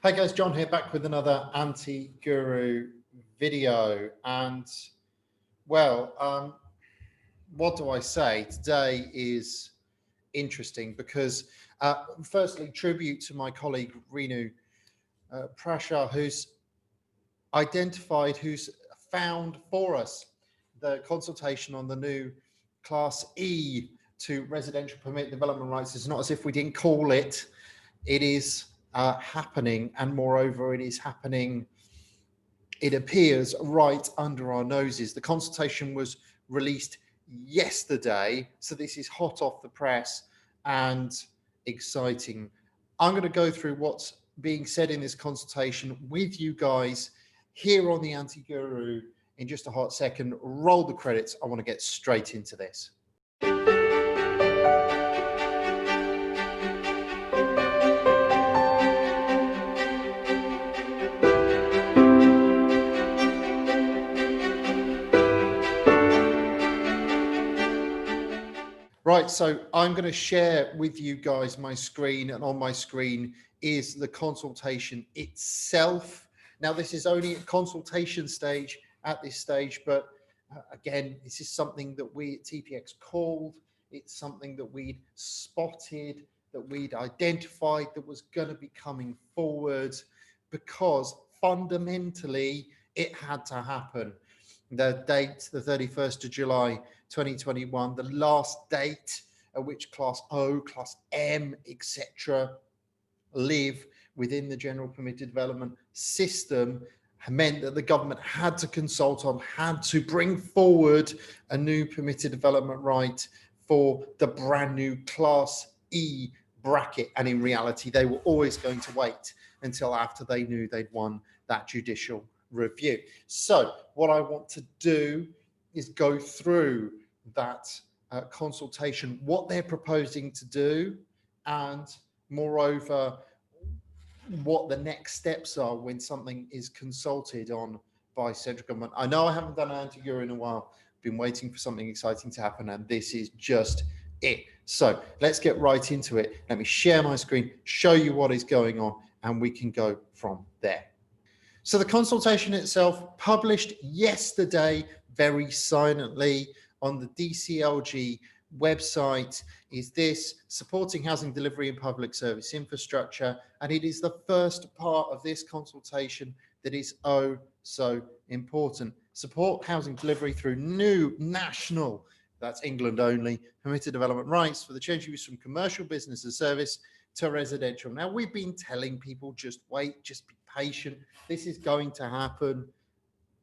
Hey guys, John here, back with another anti-guru video. And well, what do I say? Today is interesting because firstly, tribute to my colleague Renu Prashar, who's found for us the consultation on the new Class E to residential permit development rights. It's not as if we didn't call it. It is happening, and moreover, it is happening, it appears, right under our noses. The consultation was released yesterday, so this is hot off the press and exciting. I'm going to go through what's being said in this consultation with you guys here on the Anti-Guru in just a hot second. Roll the credits. I want to get straight into this. Right, so I'm going to share with you guys my screen, and on my screen is the consultation itself. Now, this is only a consultation stage at this stage, but again, this is something that we at TPX called. It's something that we'd spotted, that we'd identified that was going to be coming forward, because fundamentally it had to happen. The date, the 31st of July 2021, the last date at which Class O, Class M, etc. live within the general permitted development system, meant that the government had to consult on, had to bring forward a new permitted development right for the brand new Class E bracket. And in reality, they were always going to wait until after they knew they'd won that judicial review. So what I want to do is go through that consultation, what they're proposing to do, and moreover, what the next steps are when something is consulted on by central government. I know I haven't done an anti-guru in a while, been waiting for something exciting to happen, and this is just it. So let's get right into it. Let me share my screen, show you what is going on, and we can go from there. So the consultation itself, published yesterday very silently on the DCLG website, is this: supporting housing delivery and public service infrastructure. And it is the first part of this consultation that is oh so important. Support housing delivery through new national, that's England only, permitted development rights for the change of use from commercial business and service to residential. Now, we've been telling people, just wait, just be patient. This is going to happen.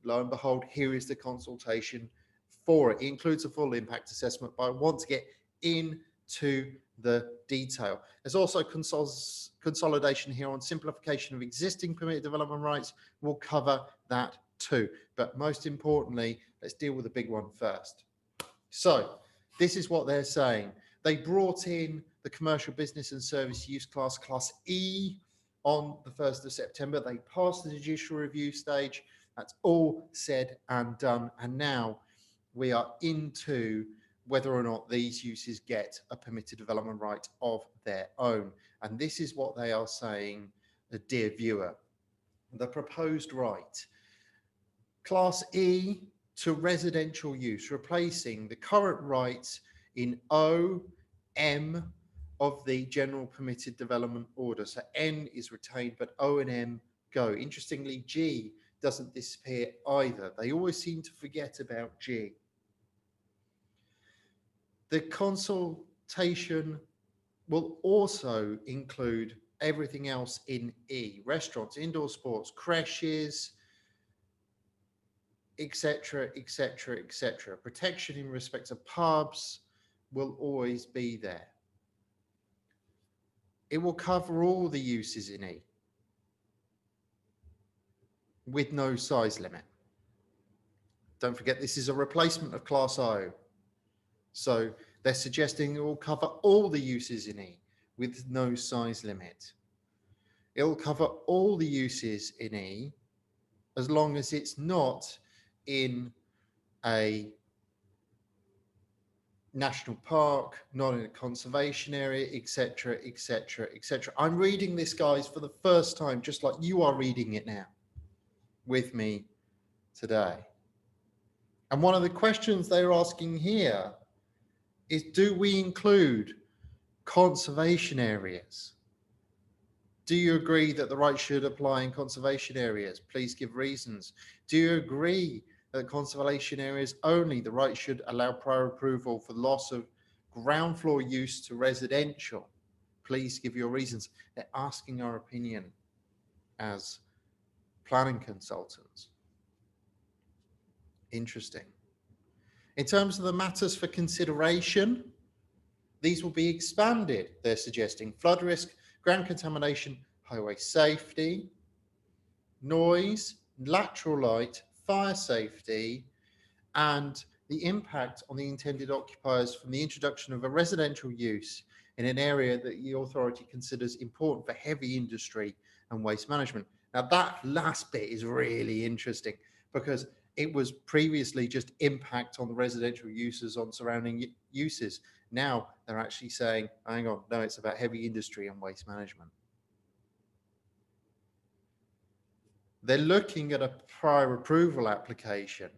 Lo and behold, here is the consultation for it. It includes a full impact assessment, but I want to get into the detail. There's also consolidation here on simplification of existing permitted development rights. We'll cover that too. But most importantly, let's deal with the big one first. So this is what they're saying. They brought in the commercial business and service use class, Class E, on the 1st of September. They passed the judicial review stage. That's all said and done. And now we are into whether or not these uses get a permitted development right of their own. And this is what they are saying, dear viewer. The proposed right, Class E to residential use, replacing the current rights in O, M of the general permitted development order. So N is retained, but O and M go. Interestingly, G doesn't disappear either. They always seem to forget about G. The consultation will also include everything else in E: restaurants, indoor sports, creches, etc., etc., etc. Protection in respect of pubs will always be there. It will cover all the uses in E with no size limit. Don't forget, this is a replacement of Class O. So they're suggesting it will cover all the uses in E with no size limit. It will cover all the uses in E as long as it's not in a national park, not in a conservation area, etc., etc., etc. I'm reading this, guys, for the first time, just like you are reading it now with me today. And one of the questions they're asking here is, do we include conservation areas? Do you agree that the right should apply in conservation areas? Please give reasons. Do you agree that conservation areas only, the right should allow prior approval for loss of ground floor use to residential? Please give your reasons. They're asking our opinion as planning consultants. Interesting. In terms of the matters for consideration, these will be expanded. They're suggesting flood risk, ground contamination, highway safety, noise, lateral light, fire safety, and the impact on the intended occupiers from the introduction of a residential use in an area that the authority considers important for heavy industry and waste management. Now, that last bit is really interesting because it was previously just impact on the residential uses on surrounding uses. Now they're actually saying, hang on, no, it's about heavy industry and waste management. They're looking at a prior approval application.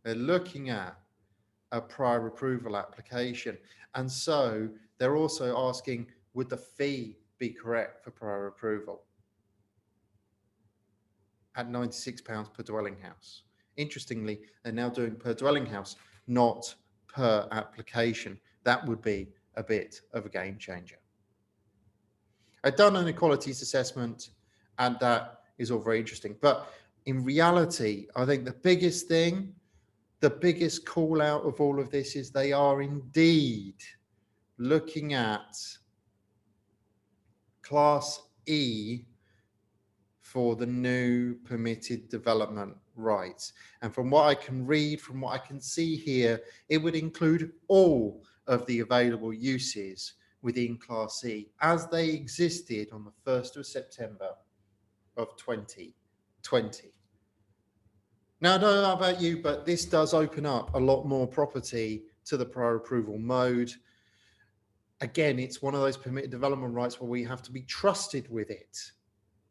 They're looking at a prior approval application. And so they're also asking, would the fee be correct for prior approval? At £96 per dwelling house. Interestingly, they're now doing per dwelling house, not per application. That would be a bit of a game changer. I've done an equalities assessment, and that is all very interesting. But in reality, I think the biggest thing, the biggest call out of all of this is they are indeed looking at Class E for the new permitted development rights. And from what I can read, from what I can see here, it would include all of the available uses within Class E as they existed on the 1st of September of 2020. Now, I don't know about you, but this does open up a lot more property to the prior approval mode. Again, it's one of those permitted development rights where we have to be trusted with it.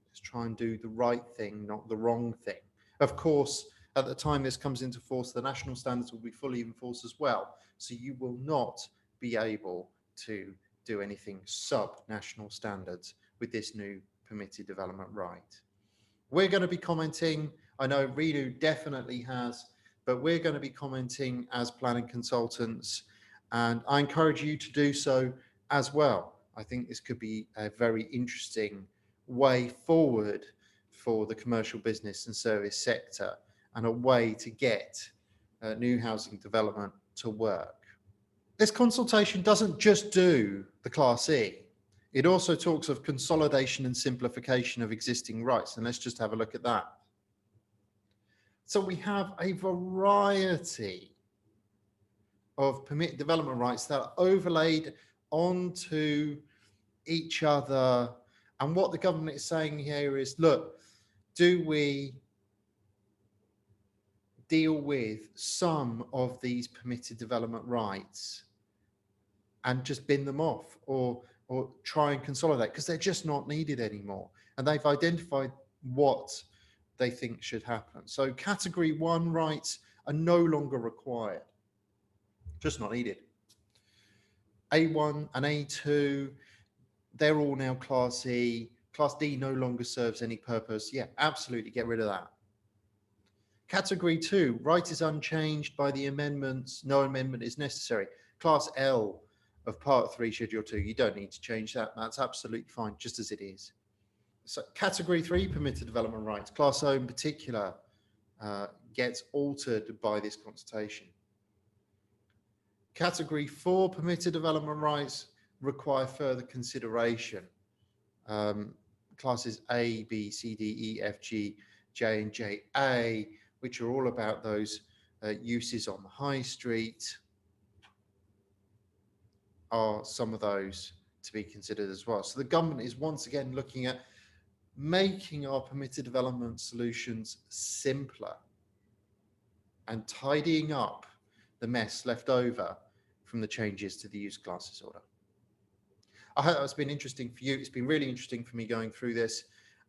Let's try and do the right thing, not the wrong thing. Of course, at the time this comes into force, the national standards will be fully enforced as well. So you will not be able to do anything sub-national standards with this new permitted development right. We're going to be commenting, I know Renu definitely has, but we're going to be commenting as planning consultants, and I encourage you to do so as well. I think this could be a very interesting way forward for the commercial business and service sector, and a way to get new housing development to work. This consultation doesn't just do the Class E. It also talks of consolidation and simplification of existing rights. And let's just have a look at that. So we have a variety of permitted development rights that are overlaid onto each other. And what the government is saying here is, look, do we deal with some of these permitted development rights and just bin them off, or try and consolidate, because they're just not needed anymore. And they've identified what they think should happen. So category 1 rights are no longer required, just not needed. A1 and A2, they're all now Class E. Class D no longer serves any purpose. Yeah, absolutely, get rid of that. Category 2, right is unchanged by the amendments. No amendment is necessary. Class L of Part 3, Schedule 2, you don't need to change that. That's absolutely fine, just as it is. So Category 3, permitted development rights. Class O in particular gets altered by this consultation. Category 4, permitted development rights require further consideration. Classes A, B, C, D, E, F, G, J, and JA, which are all about those uses on the high street, are some of those to be considered as well. So the government is once again looking at making our permitted development solutions simpler and tidying up the mess left over from the changes to the used classes order. I hope that's been interesting for you. It's been really interesting for me going through this,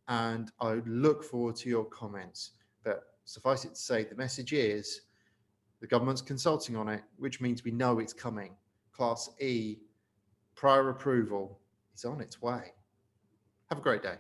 and I look forward to your comments. But suffice it to say, the message is the government's consulting on it, which means we know it's coming. Class E prior approval is on its way. Have a great day.